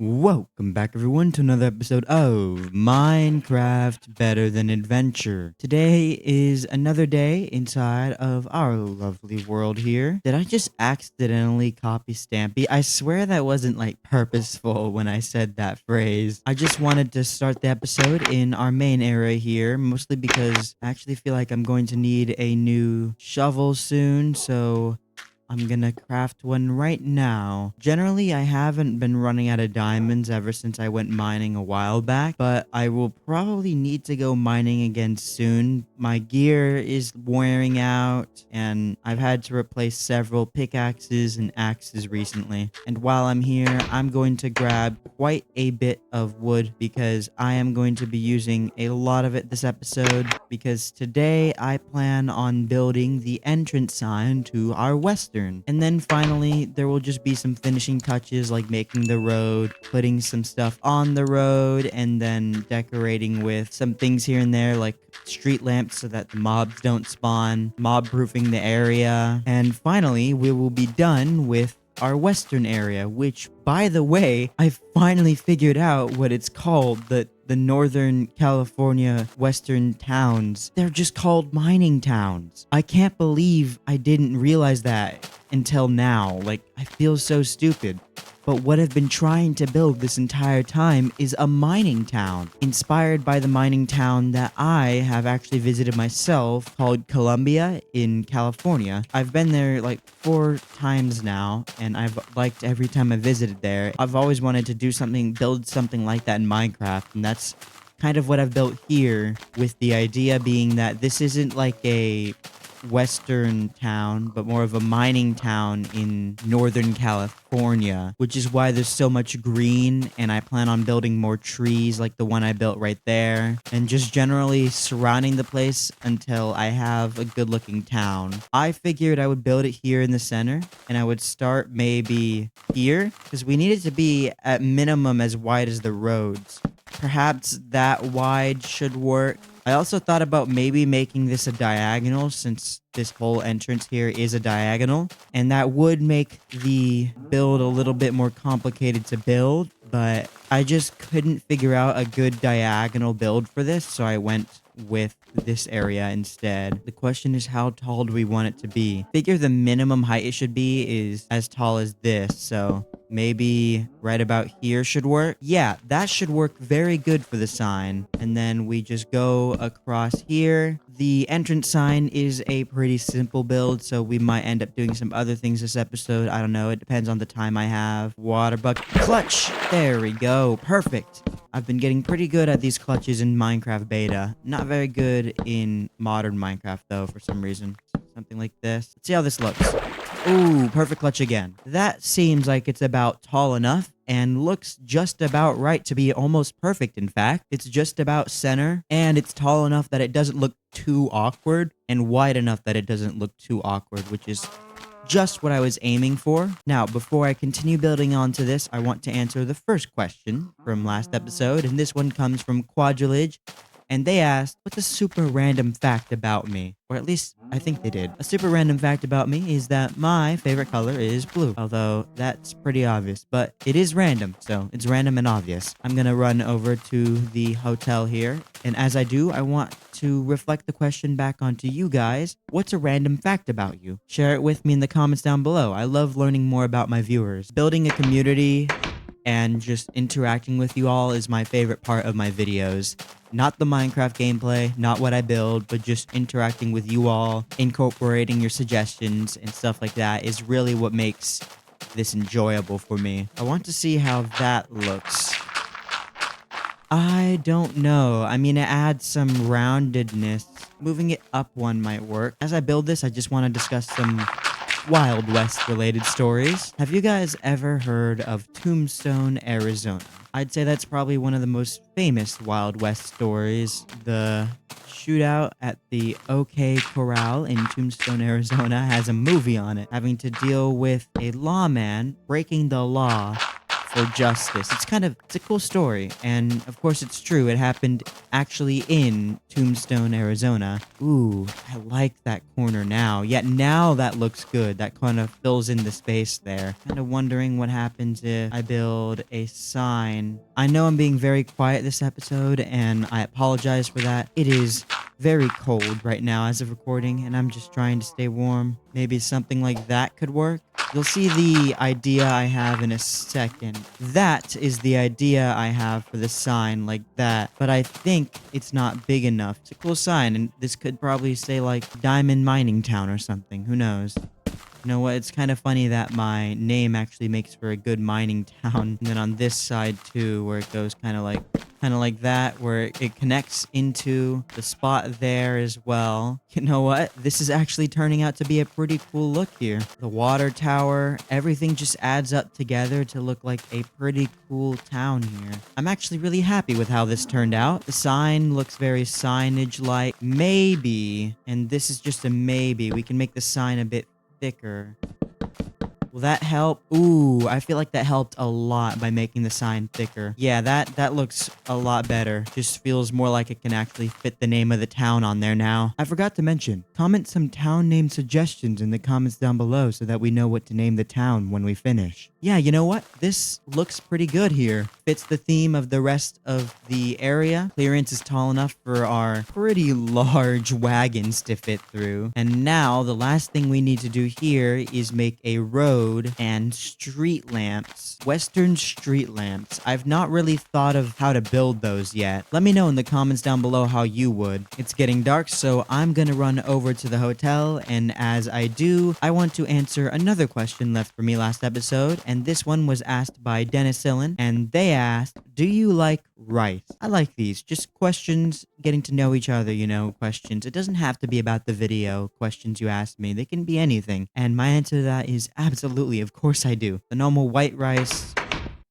Welcome back everyone to another episode of Minecraft Better Than Adventure. Today is another day inside of our lovely world here. Did I just accidentally copy Stampy? I swear that wasn't like purposeful when I said that phrase. I just wanted to start the episode in our main area here, mostly because I actually feel like I'm going to need a new shovel soon, so I'm gonna craft one right now. Generally, I haven't been running out of diamonds ever since I went mining a while back, but I will probably need to go mining again soon. My gear is wearing out, and I've had to replace several pickaxes and axes recently. And while I'm here, I'm going to grab quite a bit of wood because I am going to be using a lot of it this episode, because today I plan on building the entrance sign to our western. And then finally, there will just be some finishing touches like making the road, putting some stuff on the road, and then decorating with some things here and there like street lamps so that the mobs don't spawn, mob proofing the area. And finally, we will be done with our western area, which, by the way, I finally figured out what it's called. The Northern California Western towns, they're just called mining towns. I can't believe I didn't realize that until now. Like, I feel so stupid. But what I've been trying to build this entire time is a mining town, inspired by the mining town that I have actually visited myself, called Columbia in California. I've been there like 4 times now, and I've liked every time I visited there. I've always wanted to do something, build something like that in Minecraft, and that's kind of what I've built here, with the idea being that this isn't like a western town, but more of a mining town in Northern California, which is why there's so much green, and I plan on building more trees like the one I built right there, and just generally surrounding the place until I have a good looking town. I figured I would build it here in the center, and I would start maybe here, because we need it to be at minimum as wide as the roads. Perhaps that wide should work. I also thought about maybe making this a diagonal, since this whole entrance here is a diagonal, and that would make the build a little bit more complicated to build, but I just couldn't figure out a good diagonal build for this, so I went with this area instead. The question is, how tall do we want it to be? Figure the minimum height it should be is as tall as this, so maybe right about here should work. Yeah, that should work very good for the sign. And then we just go across here. The entrance sign is a pretty simple build, so we might end up doing some other things this episode. I don't know. It depends on the time I have. Water bucket clutch. There we go. Perfect. I've been getting pretty good at these clutches in Minecraft beta. Not very good in modern Minecraft, though, for some reason. Something like this. Let's see how this looks. Ooh, perfect clutch again. That seems like it's about tall enough and looks just about right to be almost perfect, in fact. It's just about center, and it's tall enough that it doesn't look too awkward, and wide enough that it doesn't look too awkward, which is just what I was aiming for. Now, before I continue building onto this, I want to answer the first question from last episode, and this one comes from Quadrilige. And they asked, what's a super random fact about me? Or at least, I think they did. A super random fact about me is that my favorite color is blue. Although, that's pretty obvious. But it is random, so it's random and obvious. I'm gonna run over to the hotel here. And as I do, I want to reflect the question back onto you guys. What's a random fact about you? Share it with me in the comments down below. I love learning more about my viewers. Building a community and just interacting with you all is my favorite part of my videos. Not the Minecraft gameplay, not what I build, but just interacting with you all, incorporating your suggestions and stuff like that is really what makes this enjoyable for me. I want to see how that looks. I don't know. I mean, it adds some roundedness. Moving it up one might work. As I build this, I just want to discuss some Wild West related stories. Have you guys ever heard of Tombstone, Arizona? I'd say that's probably one of the most famous Wild West stories. The shootout at the OK Corral in Tombstone, Arizona has a movie on it, having to deal with a lawman breaking the law for justice. It's a cool story. And of course it's true. It happened actually in Tombstone, Arizona. Ooh, I like that corner now. Yeah, now that looks good. That kind of fills in the space there. Kind of wondering what happens if I build a sign. I know I'm being very quiet this episode, and I apologize for that. It is very cold right now as of recording, and I'm just trying to stay warm. Maybe something like that could work. You'll see the idea I have in a second. That is the idea I have for the sign, like that. But I think it's not big enough. It's a cool sign, and this could probably say like Diamond Mining Town or something. Who knows? You know what? It's kind of funny that my name actually makes for a good mining town. And then on this side too, where it goes kind of like that, where it connects into the spot there as well. You know what? This is actually turning out to be a pretty cool look here. The water tower, everything just adds up together to look like a pretty cool town here. I'm actually really happy with how this turned out. The sign looks very signage-like. Maybe, and this is just a maybe, we can make the sign a bit thicker. Will that help? Ooh, I feel like that helped a lot by making the sign thicker. Yeah, that looks a lot better. Just feels more like it can actually fit the name of the town on there now. I forgot to mention, comment some town name suggestions in the comments down below so that we know what to name the town when we finish. Yeah, you know what? This looks pretty good here. Fits the theme of the rest of the area. Clearance is tall enough for our pretty large wagons to fit through. And now the last thing we need to do here is make a road and street lamps. Western street lamps. I've not really thought of how to build those yet. Let me know in the comments down below how you would. It's getting dark, so I'm gonna run over to the hotel, and as I do, I want to answer another question left for me last episode, and this one was asked by Dennis Sillen, and they asked, do you like rice? I like these. Just questions, getting to know each other, you know, questions. It doesn't have to be about the video questions you asked me. They can be anything. And my answer to that is absolutely, of course I do. The normal white rice.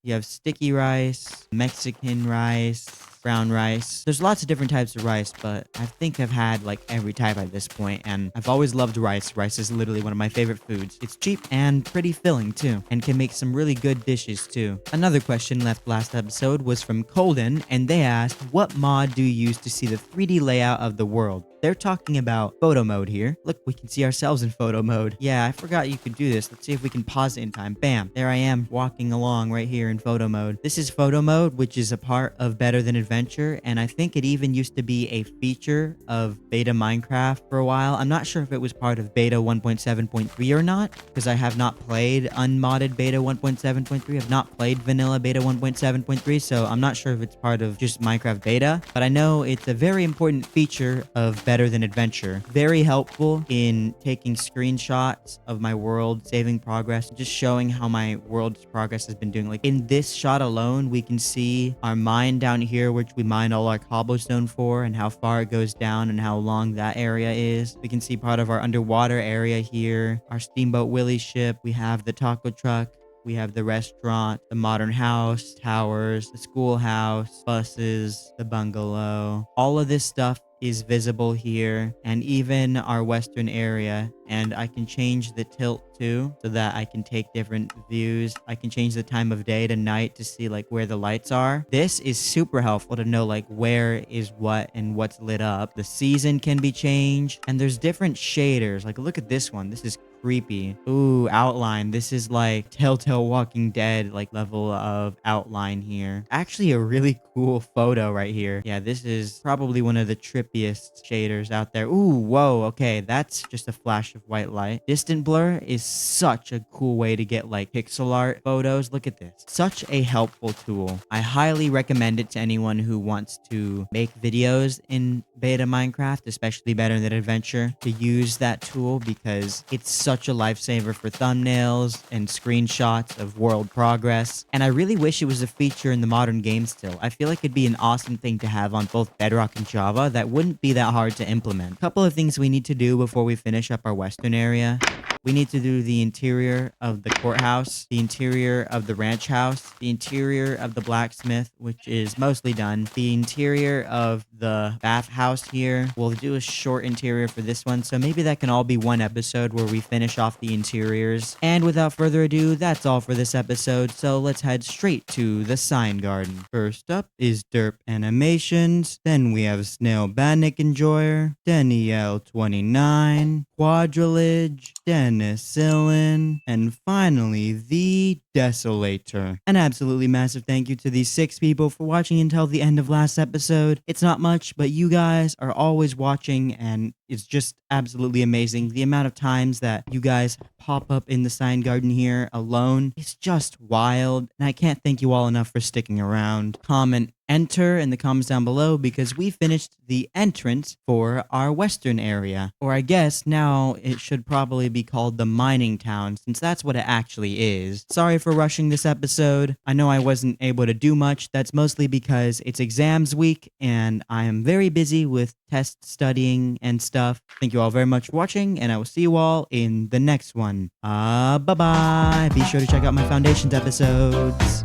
You have sticky rice, Mexican rice, brown rice. There's lots of different types of rice, but I think I've had like every type at this point, and I've always loved rice. Rice is literally one of my favorite foods. It's cheap and pretty filling too, and can make some really good dishes too. Another question left last episode was from Colden, and they asked, what mod do you use to see the 3D layout of the world? They're talking about photo mode here. Look, we can see ourselves in photo mode. Yeah, I forgot you could do this. Let's see if we can pause it in time. Bam. There I am walking along right here in photo mode. This is photo mode, which is a part of Better Than Adventure, and I think it even used to be a feature of beta Minecraft for a while. I'm not sure if it was part of beta 1.7.3 or not, because I have not played unmodded beta 1.7.3. I've not played vanilla beta 1.7.3, so I'm not sure if it's part of just Minecraft beta, but I know it's a very important feature of Better Than Adventure. Very helpful in taking screenshots of my world, saving progress, just showing how my world's progress has been doing. Like in this shot alone, we can see our mine down here, which we mined all our cobblestone for, and how far it goes down and how long that area is. We can see part of our underwater area here, our Steamboat Willie ship. We have the taco truck. We have the restaurant, the modern house, towers, the schoolhouse, buses, the bungalow. All of this stuff is visible here, and even our western area. And I can change the tilt too, so that I can take different views. I can change the time of day to night to see like where the lights are. This is super helpful to know like where is what and what's lit up. The season can be changed, and there's different shaders. Like look at this one. This is creepy. Ooh, outline. This is like Telltale Walking Dead like level of outline here. Actually a really cool photo right here. Yeah, this is probably one of the trippiest shaders out there. Ooh, whoa, okay, that's just a flash of white light. Distant blur is such a cool way to get like pixel art photos. Look at this. Such a helpful tool. I highly recommend it to anyone who wants to make videos in beta Minecraft, especially Better Than Adventure, to use that tool because it's such a lifesaver for thumbnails and screenshots of world progress. And I really wish it was a feature in the modern game still. I feel like it'd be an awesome thing to have on both Bedrock and Java that wouldn't be that hard to implement. A couple of things we need to do before we finish up our western area. We need to do the interior of the courthouse, the interior of the ranch house, the interior of the blacksmith, which is mostly done, the interior of the bathhouse here. We'll do a short interior for this one, so maybe that can all be one episode where we finish off the interiors. And without further ado, that's all for this episode, so let's head straight to the sign garden. First up is Derp Animations, then we have Snail Bannock Enjoyer, Danielle 29, Quadrilige, Dennis Illin, and finally the Desolator. An absolutely massive thank you to these 6 people for watching until the end of last episode. It's not much, but you guys are always watching, and it's just absolutely amazing. The amount of times that you guys pop up in the sign garden here alone is just wild, and I can't thank you all enough for sticking around. Comment enter in the comments down below because we finished the entrance for our western area. Or I guess now it should probably be called the mining town, since that's what it actually is. Sorry for rushing this episode. I know I wasn't able to do much. That's mostly because it's exams week and I am very busy with test studying and stuff. Thank you all very much for watching, and I will see you all in the next one. Bye-bye. Be sure to check out my Foundations episodes.